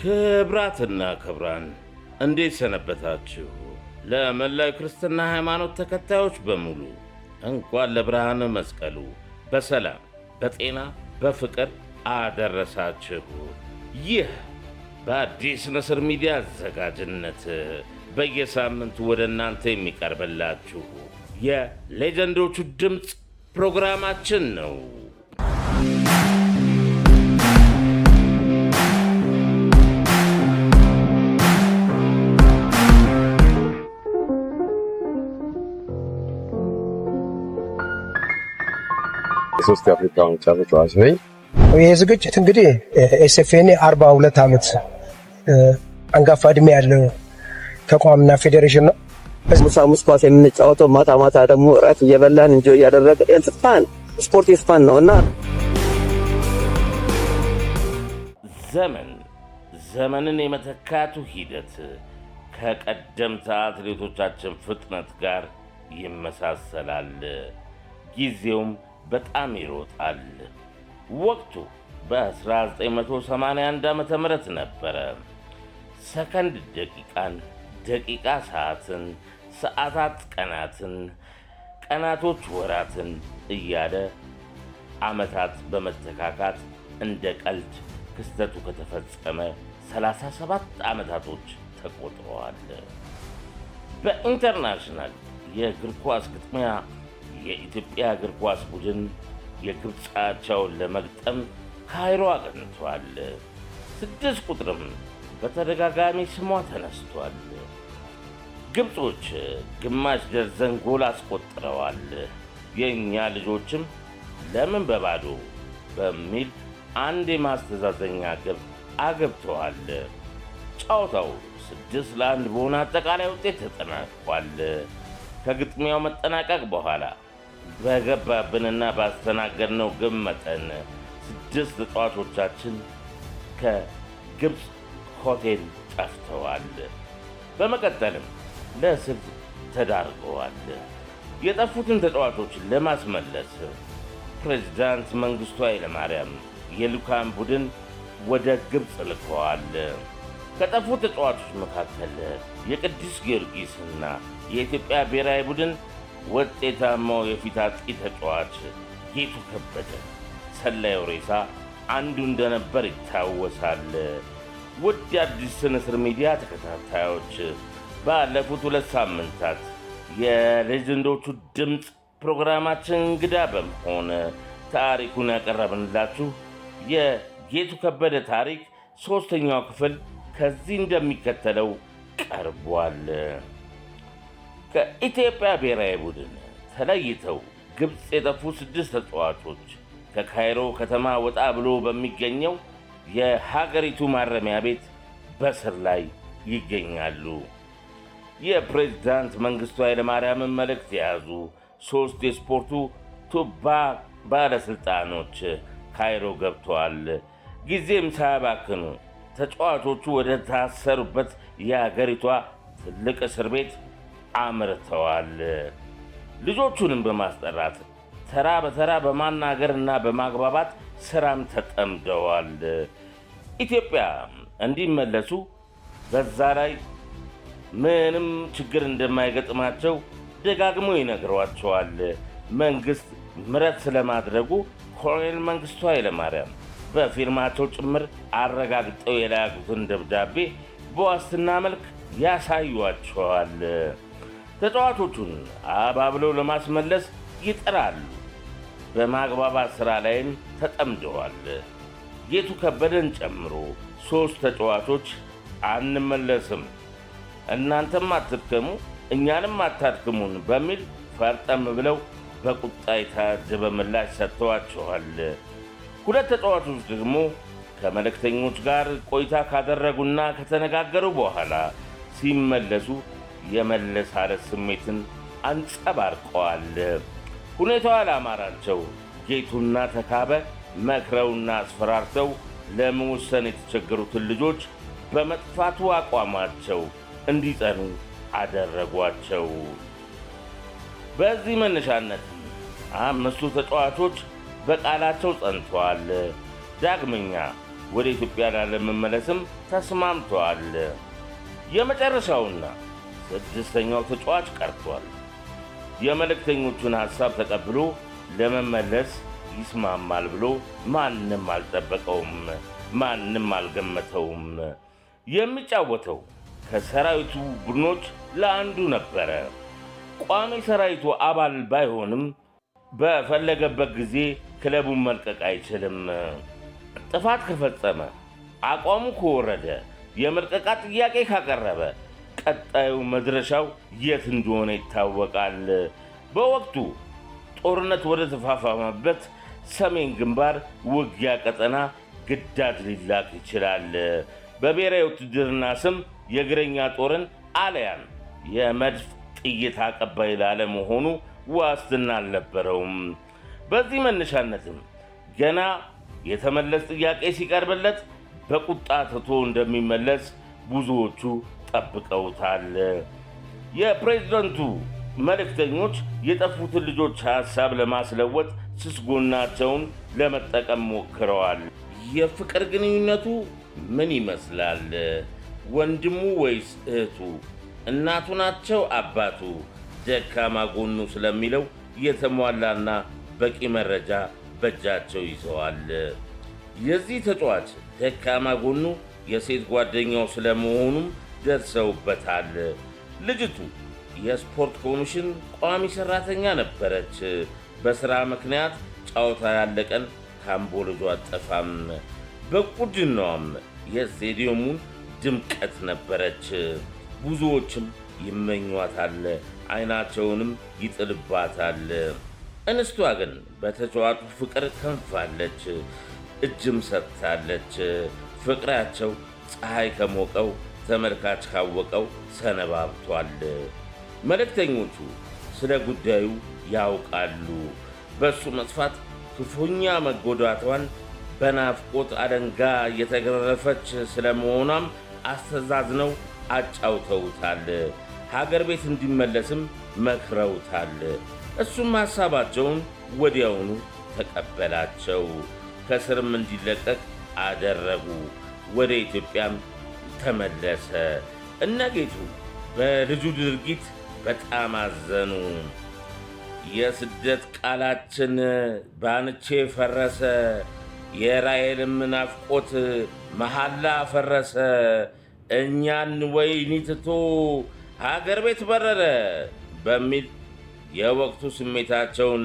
ክብራትና ክብራን እንዴት ሰነበታችሁ? ለመላው ክርስትና ሃይማኖት ተከታዮች በሙሉ እንኳን ለብርሃነ መስቀሉ በሰላም በጤና በፍቅር አደረሳችሁ። ይህ በአዲስ ነስር ሚዲያ አዘጋጅነት በየሳምንቱ ወደ እናንተ የሚቀርብላችሁ የሌጀንዶቹ ድምፅ ፕሮግራማችን ነው። የሶስት የአፍሪካ ዋንጫ ተጫዋች ነኝ። ይህ ዝግጅት እንግዲህ ኤስኤፍኤን 42 ዓመት አንጋፋ እድሜ ያለው ተቋምና ፌዴሬሽን ነው። ሙሳ ኳስ የምንጫወተው ማታ ማታ ደግሞ እራት እየበላን እንጆ እያደረገ ስፖርት የስፓን ነው እና ዘመንን የመተካቱ ሂደት ከቀደምት አትሌቶቻችን ፍጥነት ጋር ይመሳሰላል። ጊዜውም በጣም ይሮጣል። ወቅቱ በ1981 ዓመተ ምህረት ነበረ። ሰከንድ ደቂቃን፣ ደቂቃ ሰዓትን፣ ሰዓታት ቀናትን፣ ቀናቶች ወራትን እያለ ዓመታት በመተካካት እንደ ቀልድ ክስተቱ ከተፈጸመ 37 ዓመታቶች ተቆጥረዋል። በኢንተርናሽናል የእግር ኳስ ግጥሚያ የኢትዮጵያ እግር ኳስ ቡድን የግብፃቸውን ለመግጠም ካይሮ አቅንቷል። 6 ቁጥርም በተደጋጋሚ ስሟ ተነስቷል። ግብጾች ግማሽ ደርዘን ጎል አስቆጥረዋል። የእኛ ልጆችም ለምን በባዶ በሚል አንድ የማስተዛዘኛ ግብ አገብተዋል። ጨዋታው 6-1 በሆነ አጠቃላይ ውጤት ተጠናቋል። ከግጥሚያው መጠናቀቅ በኋላ በገባብንና ባስተናገድነው ግብ መጠን 6 ተጫዋቾቻችን ከግብፅ ሆቴል ጠፍተዋል። በመቀጠልም ለእስር ተዳርገዋል። የጠፉትን ተጫዋቾች ለማስመለስ ፕሬዝዳንት መንግስቱ ኃይለማርያም የልዑካን ቡድን ወደ ግብፅ ልከዋል። ከጠፉት ተጫዋቾች መካከል የቅዱስ ጊዮርጊስና የኢትዮጵያ ብሔራዊ ቡድን ውጤታማው የፊት አጥቂ ተጫዋች ጌቱ ከበደ ሰላዩ ሬሳ አንዱ እንደነበር ይታወሳል። ውድ የአዲስ ነስር ሚዲያ ተከታታዮች ባለፉት 2 ሳምንታት የሌጀንዶቹ ድምፅ ፕሮግራማችን እንግዳ በመሆን ታሪኩን ያቀረብንላችሁ የጌቱ ከበደ ታሪክ 3ኛው ክፍል ከዚህ እንደሚከተለው ቀርቧል። ከኢትዮጵያ ብሔራዊ ቡድን ተለይተው ግብፅ የጠፉ 6 ተጫዋቾች ከካይሮ ከተማ ወጣ ብሎ በሚገኘው የሀገሪቱ ማረሚያ ቤት በስር ላይ ይገኛሉ። የፕሬዝዳንት መንግስቱ ኃይለማርያምን መልእክት የያዙ 3 የስፖርቱ ቱባ ባለሥልጣኖች ካይሮ ገብተዋል። ጊዜም ሳያባክኑ ተጫዋቾቹ ወደ ታሰሩበት የሀገሪቷ ትልቅ እስር ቤት አምርተዋል። ልጆቹንም በማስጠራት ተራ በተራ በማናገርና በማግባባት ስራም ተጠምደዋል። ኢትዮጵያ እንዲመለሱ በዛ ላይ ምንም ችግር እንደማይገጥማቸው ደጋግሞ ይነግሯቸዋል። መንግስት ምሕረት ስለማድረጉ ኮሎኔል መንግስቱ ኃይለማርያም በፊርማቸው ጭምር አረጋግጠው የላኩትን ደብዳቤ በዋስትና መልክ ያሳዩአቸዋል። ተጫዋቾቹን አባብለው ለማስመለስ ይጥራሉ። በማግባባት ሥራ ላይም ተጠምደዋል። ጌቱ ከበደን ጨምሮ 3 ተጫዋቾች አንመለስም፣ እናንተም አትድከሙ፣ እኛንም አታድክሙን በሚል ፈርጠም ብለው በቁጣ የታጀበ ምላሽ ሰጥተዋቸዋል። 2 ተጫዋቾች ደግሞ ከመልእክተኞች ጋር ቆይታ ካደረጉና ከተነጋገሩ በኋላ ሲመለሱ የመለሳለስ ስሜትን አንጸባርቀዋል። ሁኔታው አላማራቸው ጌቱና ተካበ መክረውና አስፈራርተው ለመወሰን የተቸገሩትን ልጆች በመጥፋቱ አቋማቸው እንዲጸኑ አደረጓቸው። በዚህ መነሻነት 5ቱ ተጫዋቾች በቃላቸው ጸንተዋል። ዳግመኛ ወደ ኢትዮጵያ ላለመመለስም ተስማምተዋል። የመጨረሻውና ስድስተኛው ተጫዋች ቀርቷል። የመልእክተኞቹን ሐሳብ ተቀብሎ ለመመለስ ይስማማል ብሎ ማንም አልጠበቀውም፣ ማንም አልገመተውም። የሚጫወተው ከሰራዊቱ ቡድኖች ለአንዱ ነበረ። ቋሚ ሰራዊቱ አባል ባይሆንም በፈለገበት ጊዜ ክለቡን መልቀቅ አይችልም። ጥፋት ከፈጸመ፣ አቋሙ ከወረደ፣ የመልቀቃ ጥያቄ ካቀረበ ቀጣዩ መድረሻው የት እንደሆነ ይታወቃል። በወቅቱ ጦርነት ወደ ተፋፋመበት ሰሜን ግንባር ውጊያ ቀጠና ግዳጅ ሊላክ ይችላል። በብሔራዊ ውትድርና ስም የእግረኛ ጦርን አለያን የመድፍ ጥይት አቀባይ ላለመሆኑ ዋስትና አልነበረውም። በዚህ መነሻነትም ገና የተመለስ ጥያቄ ሲቀርብለት በቁጣ ትቶ እንደሚመለስ ብዙዎቹ ጠብቀውታል። የፕሬዝደንቱ መልእክተኞች የጠፉትን ልጆች ሐሳብ ለማስለወጥ ስስ ጎናቸውን ለመጠቀም ሞክረዋል። የፍቅር ግንኙነቱ ምን ይመስላል? ወንድሙ ወይስ እህቱ? እናቱ ናቸው? አባቱ? ደካማ ጎኑ ስለሚለው የተሟላና በቂ መረጃ በእጃቸው ይዘዋል። የዚህ ተጫዋች ደካማ ጎኑ የሴት ጓደኛው ስለመሆኑም ደርሰውበታል። ልጅቱ የስፖርት ኮሚሽን ቋሚ ሠራተኛ ነበረች። በሥራ ምክንያት ጨዋታ ያለቀን ካምቦልጇ አጠፋም። በቁድናዋም የስቴዲየሙን ድምቀት ነበረች። ብዙዎችም ይመኟታል፣ ዓይናቸውንም ይጥልባታል። እንስቷ ግን በተጫዋቹ ፍቅር ከንፋለች፣ እጅም ሰጥታለች። ፍቅራቸው ፀሐይ ከሞቀው ተመልካች ካወቀው ሰነባብቷል። መልእክተኞቹ ስለ ጉዳዩ ያውቃሉ። በእሱ መጥፋት ክፉኛ መጎዳቷን በናፍቆት አለንጋ እየተገረፈች ስለመሆኗም አስተዛዝነው አጫውተውታል። ሀገር ቤት እንዲመለስም መክረውታል። እሱም ሐሳባቸውን ወዲያውኑ ተቀበላቸው። ከስርም እንዲለቀቅ አደረጉ። ወደ ኢትዮጵያም ተመለሰ። እነጌቱ በልጁ ድርጊት በጣም አዘኑ። የስደት ቃላችን ባንቼ ፈረሰ፣ የራሔልም ናፍቆት መሐላ ፈረሰ፣ እኛን ወይኒ ትቶ ሀገር ቤት በረረ በሚል የወቅቱ ስሜታቸውን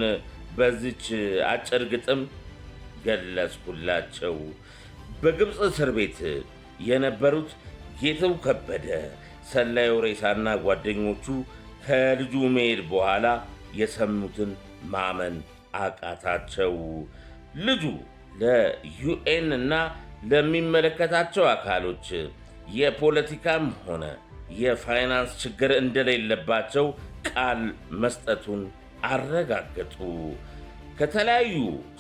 በዚች አጭር ግጥም ገለጽኩላቸው። በግብፅ እስር ቤት የነበሩት ጌትው ከበደ፣ ሰላዩ ሬሳና ጓደኞቹ ከልጁ መሄድ በኋላ የሰሙትን ማመን አቃታቸው። ልጁ ለዩኤን እና ለሚመለከታቸው አካሎች የፖለቲካም ሆነ የፋይናንስ ችግር እንደሌለባቸው ቃል መስጠቱን አረጋገጡ። ከተለያዩ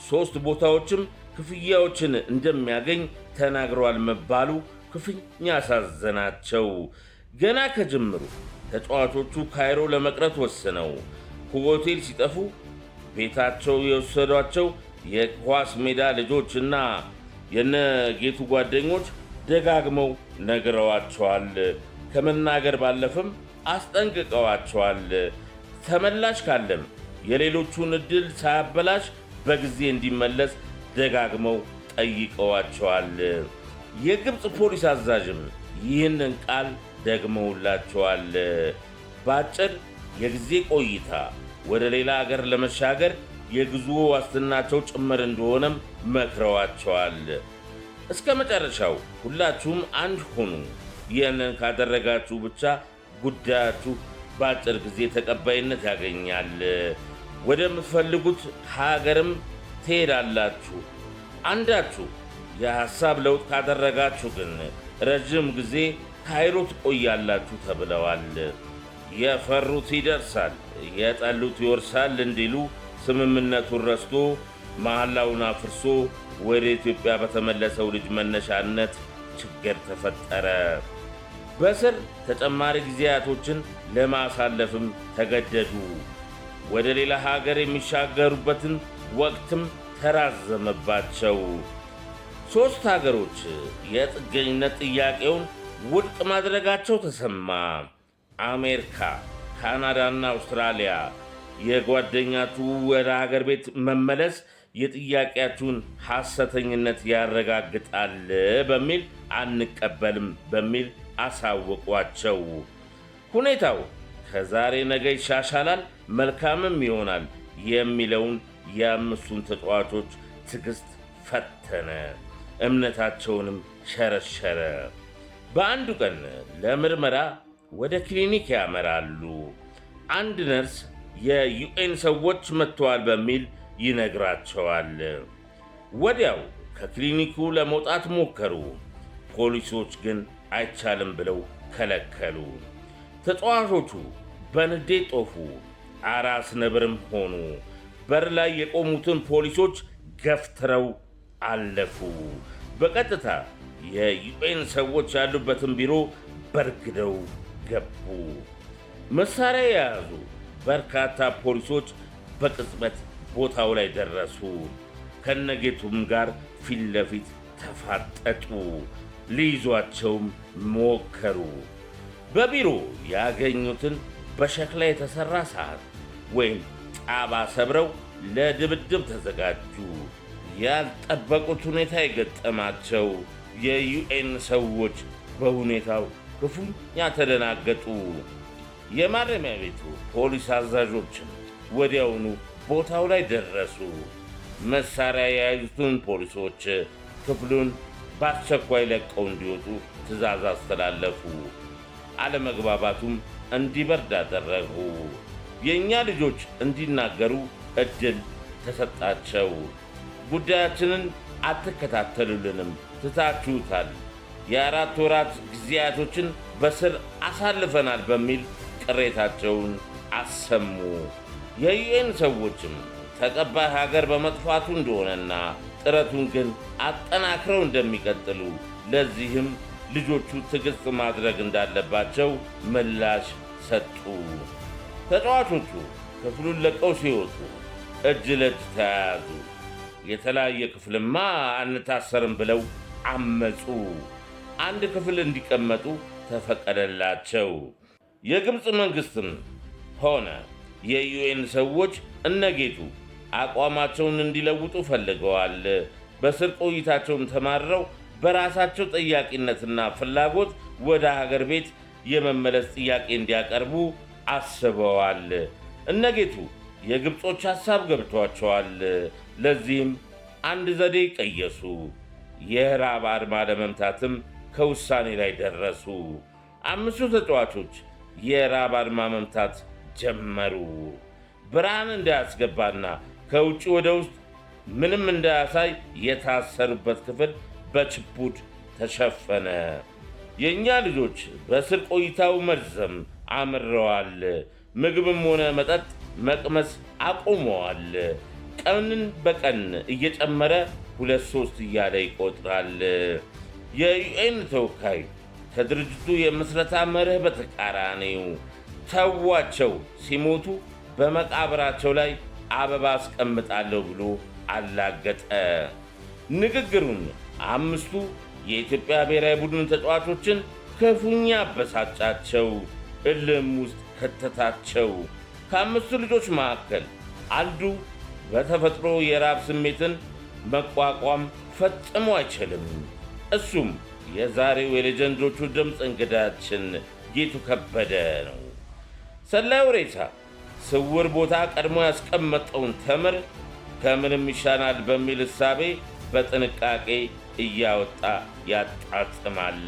3 ቦታዎችም ክፍያዎችን እንደሚያገኝ ተናግረዋል መባሉ ክፉኛ አሳዘናቸው። ገና ከጅምሩ ተጫዋቾቹ ካይሮ ለመቅረት ወስነው ከሆቴል ሲጠፉ ቤታቸው የወሰዷቸው የኳስ ሜዳ ልጆችና የነጌቱ ጓደኞች ደጋግመው ነግረዋቸዋል። ከመናገር ባለፈም አስጠንቅቀዋቸዋል። ተመላሽ ካለም የሌሎቹን ዕድል ሳያበላሽ በጊዜ እንዲመለስ ደጋግመው ጠይቀዋቸዋል። የግብፅ ፖሊስ አዛዥም ይህንን ቃል ደግመውላቸዋል። በአጭር የጊዜ ቆይታ ወደ ሌላ አገር ለመሻገር የጉዞ ዋስትናቸው ጭምር እንደሆነም መክረዋቸዋል። እስከ መጨረሻው ሁላችሁም አንድ ሆኑ። ይህንን ካደረጋችሁ ብቻ ጉዳያችሁ በአጭር ጊዜ ተቀባይነት ያገኛል። ወደምትፈልጉት ሀገርም ትሄዳላችሁ። አንዳችሁ የሐሳብ ለውጥ ካደረጋችሁ ግን ረጅም ጊዜ ካይሮ ትቆያላችሁ ተብለዋል። የፈሩት ይደርሳል፣ የጠሉት ይወርሳል እንዲሉ ስምምነቱን ረስቶ መሐላውን አፍርሶ ወደ ኢትዮጵያ በተመለሰው ልጅ መነሻነት ችግር ተፈጠረ። በስር ተጨማሪ ጊዜያቶችን ለማሳለፍም ተገደዱ። ወደ ሌላ ሀገር የሚሻገሩበትን ወቅትም ተራዘመባቸው። ሦስት ሀገሮች የጥገኝነት ጥያቄውን ውድቅ ማድረጋቸው ተሰማ። አሜሪካ፣ ካናዳና አውስትራሊያ የጓደኛችሁ ወደ ሀገር ቤት መመለስ የጥያቄያችሁን ሐሰተኝነት ያረጋግጣል በሚል አንቀበልም በሚል አሳወቋቸው። ሁኔታው ከዛሬ ነገ ይሻሻላል፣ መልካምም ይሆናል የሚለውን የአምስቱን ተጫዋቾች ትዕግሥት ፈተነ፣ እምነታቸውንም ሸረሸረ። በአንዱ ቀን ለምርመራ ወደ ክሊኒክ ያመራሉ። አንድ ነርስ የዩኤን ሰዎች መጥተዋል በሚል ይነግራቸዋል። ወዲያው ከክሊኒኩ ለመውጣት ሞከሩ። ፖሊሶች ግን አይቻልም ብለው ከለከሉ። ተጫዋቾቹ በንዴት ጦፉ፣ አራስ ነብርም ሆኑ። በር ላይ የቆሙትን ፖሊሶች ገፍትረው አለፉ። በቀጥታ የዩኤን ሰዎች ያሉበትን ቢሮ በርግደው ገቡ። መሳሪያ የያዙ በርካታ ፖሊሶች በቅጽበት ቦታው ላይ ደረሱ። ከነጌቱም ጋር ፊት ለፊት ተፋጠጡ። ሊይዟቸውም ሞከሩ። በቢሮ ያገኙትን በሸክላ የተሠራ ሳህን ወይም ጣባ ሰብረው ለድብድብ ተዘጋጁ። ያልጠበቁት ሁኔታ የገጠማቸው የዩኤን ሰዎች በሁኔታው ክፉኛ ተደናገጡ። የማረሚያ ቤቱ ፖሊስ አዛዦችም ወዲያውኑ ቦታው ላይ ደረሱ። መሳሪያ የያዙትን ፖሊሶች ክፍሉን በአስቸኳይ ለቀው እንዲወጡ ትዕዛዝ አስተላለፉ። አለመግባባቱም እንዲበርድ አደረጉ። የእኛ ልጆች እንዲናገሩ ዕድል ተሰጣቸው። ጉዳያችንን አትከታተሉልንም፣ ትታችሁታል፣ የ4 ወራት ጊዜያቶችን በስር አሳልፈናል በሚል ቅሬታቸውን አሰሙ። የዩኤን ሰዎችም ተቀባይ ሀገር በመጥፋቱ እንደሆነና ጥረቱን ግን አጠናክረው እንደሚቀጥሉ፣ ለዚህም ልጆቹ ትዕግሥት ማድረግ እንዳለባቸው ምላሽ ሰጡ። ተጫዋቾቹ ክፍሉን ለቀው ሲወጡ እጅ ለእጅ ተያያዙ። የተለያየ ክፍልማ አንታሰርም ብለው አመፁ። አንድ ክፍል እንዲቀመጡ ተፈቀደላቸው። የግብፅ መንግሥትም ሆነ የዩኤን ሰዎች እነጌቱ አቋማቸውን እንዲለውጡ ፈልገዋል። በስር ቆይታቸውን ተማረው በራሳቸው ጠያቂነትና ፍላጎት ወደ ሀገር ቤት የመመለስ ጥያቄ እንዲያቀርቡ አስበዋል። እነጌቱ የግብጾች ሐሳብ ገብቷቸዋል። ለዚህም አንድ ዘዴ ቀየሱ። የራብ አድማ ለመምታትም ከውሳኔ ላይ ደረሱ። 5 ተጫዋቾች የራብ አድማ መምታት ጀመሩ። ብርሃን እንዳያስገባና ከውጭ ወደ ውስጥ ምንም እንዳያሳይ የታሰሩበት ክፍል በችቡድ ተሸፈነ። የእኛ ልጆች በስር ቆይታው መርዘም አምረዋል። ምግብም ሆነ መጠጥ መቅመስ አቁመዋል። ቀንን በቀን እየጨመረ 2-3 እያለ ይቆጥራል። የዩኤን ተወካይ ከድርጅቱ የምስረታ መርህ በተቃራኒው ተዋቸው፣ ሲሞቱ በመቃብራቸው ላይ አበባ አስቀምጣለሁ ብሎ አላገጠ። ንግግሩን 5ቱ የኢትዮጵያ ብሔራዊ ቡድን ተጫዋቾችን ክፉኛ አበሳጫቸው፣ እልም ውስጥ ከተታቸው። ከ5ቱ ልጆች መካከል አንዱ በተፈጥሮ የራብ ስሜትን መቋቋም ፈጽሞ አይችልም። እሱም የዛሬው የሌጀንዶቹ ድምፅ እንግዳችን ጌቱ ከበደ ነው። ሰላዩ ሬሳ ስውር ቦታ ቀድሞ ያስቀመጠውን ተምር ከምንም ይሻናል በሚል እሳቤ በጥንቃቄ እያወጣ ያጣጥማል።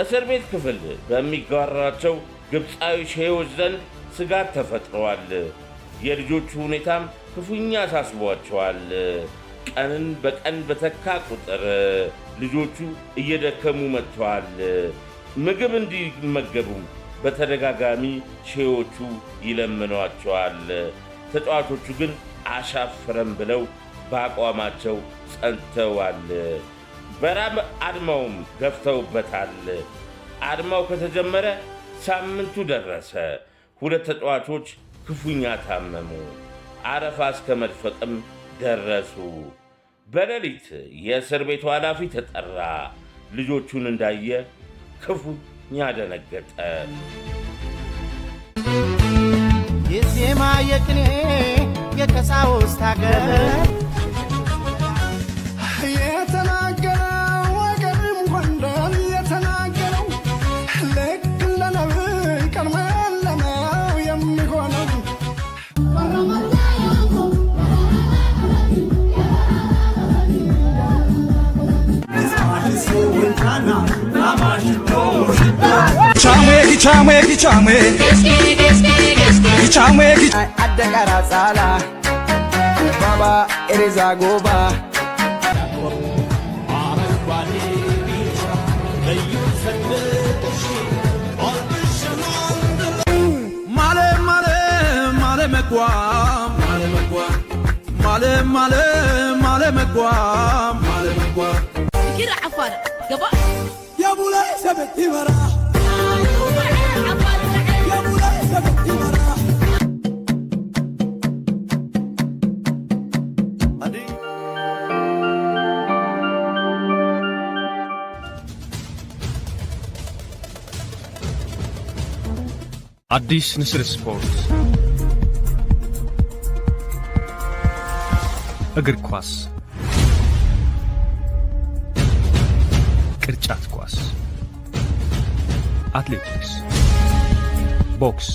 እስር ቤት ክፍል በሚጋራቸው ግብፃዊ ሼዎች ዘንድ ስጋት ተፈጥሯል። የልጆቹ ሁኔታም ክፉኛ አሳስቧቸዋል። ቀንን በቀን በተካ ቁጥር ልጆቹ እየደከሙ መጥተዋል። ምግብ እንዲመገቡም በተደጋጋሚ ሼዎቹ ይለምኗቸዋል። ተጫዋቾቹ ግን አሻፍረም ብለው በአቋማቸው ጸንተዋል። በራብ አድማውም ገፍተውበታል። አድማው ከተጀመረ ሳምንቱ ደረሰ። 2 ተጫዋቾች ክፉኛ ታመሙ። አረፋ እስከ መድፈቅም ደረሱ። በሌሊት የእስር ቤቱ ኃላፊ ተጠራ። ልጆቹን እንዳየ ክፉኛ ደነገጠ። የዜማ የቅኔ የቀሳውስት ሀገር የተናገረው ወገንም ጎንደር የተናገረው ልክ እንደ ነብይ ቀድሞ ያለመው የሚሆነው አደቀራ ጻላ ባባ ኤሬዛ ጎባ كيرا عفارة قبا يا بولاي سبتي ورا يا بولاي سبتي ورا አዲስ ንስር ስፖርት እግር ኳስ፣ ቅርጫት ኳስ፣ አትሌቲክስ፣ ቦክስ፣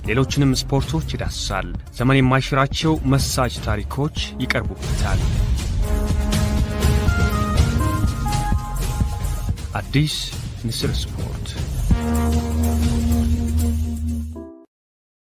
ሌሎችንም ስፖርቶች ይዳስሳል። ዘመን የማይሽራቸው መሳጭ ታሪኮች ይቀርቡበታል። አዲስ ንስር ስፖርት